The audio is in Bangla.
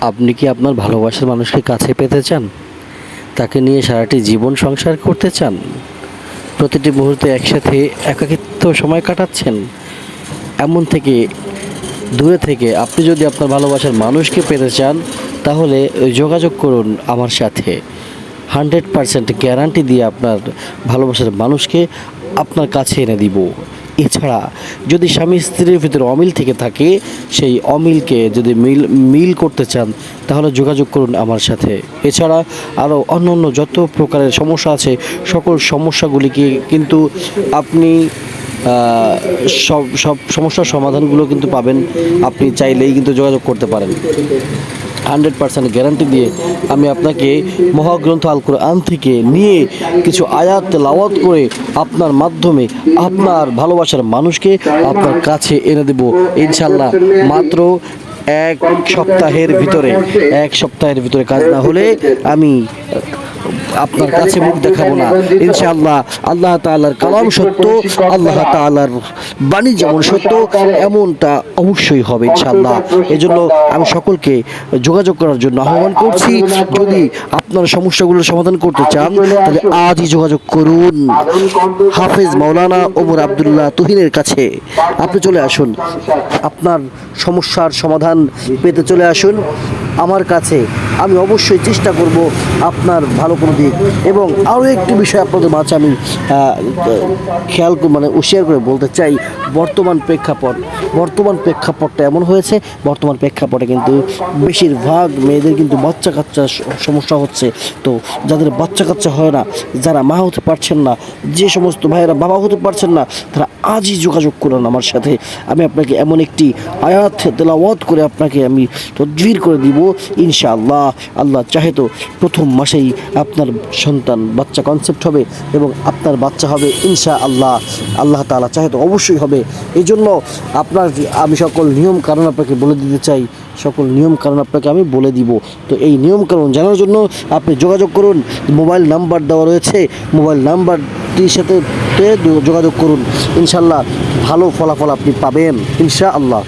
আপনি কি আপনার ভালোবাসার মানুষকে কাছে পেতে চান? তাকে নিয়ে সারাটি জীবন সংসার করতে চান? প্রতিটি মুহূর্তে একসাথে একাকিত্ব সময় কাটাচ্ছেন? এমন থেকে দূরে থেকে আপনি যদি আপনার ভালোবাসার মানুষকে পেতে চান, তাহলে যোগাযোগ করুন আমার সাথে। 100% গ্যারান্টি দিয়ে আপনার ভালোবাসার মানুষকে আপনার কাছে এনে দিব। এছাড়া যদি স্বামী স্ত্রীর ভিতরে অমিল থেকে থাকে, সেই অমিলকে যদি মিল করতে চান, তাহলে যোগাযোগ করুন আমার সাথে। এছাড়া আরও অন্য অন্য যত প্রকারের সমস্যা আছে, সকল সমস্যাগুলিকে কিন্তু আপনি সব সব সমস্যার সমাধানগুলো কিন্তু পাবেন। আপনি চাইলেই কিন্তু যোগাযোগ করতে পারেন। 100% গ্যারান্টি দিয়ে আমি আপনাকে মহাগ্রন্থ আল কোরআন থেকে নিয়ে কিছু আয়াত তেলাওয়াত করে আপনার মাধ্যমে আপনার ভালোবাসার মানুষকে আপনার কাছে এনে দেব ইনশাল্লাহ। মাত্র এক সপ্তাহের ভিতরে কাজ না হলে আমি আপনার কাছে মুখ দেখাবো না ইনশাআল্লাহ। আল্লাহ তাআলার কালাম সত্য, আল্লাহ তাআলার বাণী যেমন সত্য, এমনটা অবশ্যই হবে ইনশাআল্লাহ। এজন্য আমি সকলকে যোগাযোগ করার জন্য আহ্বান করছি। যদি আপনার সমস্যাগুলোর সমাধান করতে চান, তাহলে আজই যোগাযোগ করুন হাফেজ মাওলানা ওমর আব্দুল্লাহ তুহিনের কাছে। আপনি চলে আসুন, আপনার সমস্যার সমাধান পেতে চলে আসুন আমার কাছে। আমি অবশ্যই চেষ্টা করব আপনার ভালো কোনো দিক। এবং আরও একটি বিষয় আপনাদের মাঝে আমি শেয়ার করে বলতে চাই। বর্তমান প্রেক্ষাপটটা এমন হয়েছে, বর্তমান প্রেক্ষাপটে কিন্তু বেশিরভাগ মেয়েদের কিন্তু বাচ্চা কাচ্চা সমস্যা হচ্ছে। তো যাদের বাচ্চা কাচ্চা হয় না, যারা মা হতে পারছেন না, যে সমস্ত ভাইয়েরা বাবা হতে পারছেন না, তারা আজই যোগাযোগ করুন আমার সাথে। আমি আপনাকে এমন একটি আয়াত তেলাওয়াত করে আপনাকে আমি তদবির করে দিব ইনশাআল্লাহ। আল্লাহ চাহে তো প্রথম মাসেই আপনার সন্তান বাচ্চা কনসেপ্ট হবে এবং আপনার বাচ্চা হবে ইনশাআল্লাহ। আল্লাহ তাআলা চাহে তো অবশ্যই হবে। এই জন্য আমি সকল নিয়ম কারণ আপনাকে বলে দিতে চাই, সকল নিয়ম কারণ আপনাকে আমি বলে দিব। তো এই নিয়ম কারণ জানার জন্য আপনি যোগাযোগ করুন। মোবাইল নাম্বার দেওয়া রয়েছে, মোবাইল নাম্বারটির সাথে যোগাযোগ করুন। ইনশাআল্লাহ ভালো ফলাফল আপনি পাবেন ইনশাআল্লাহ।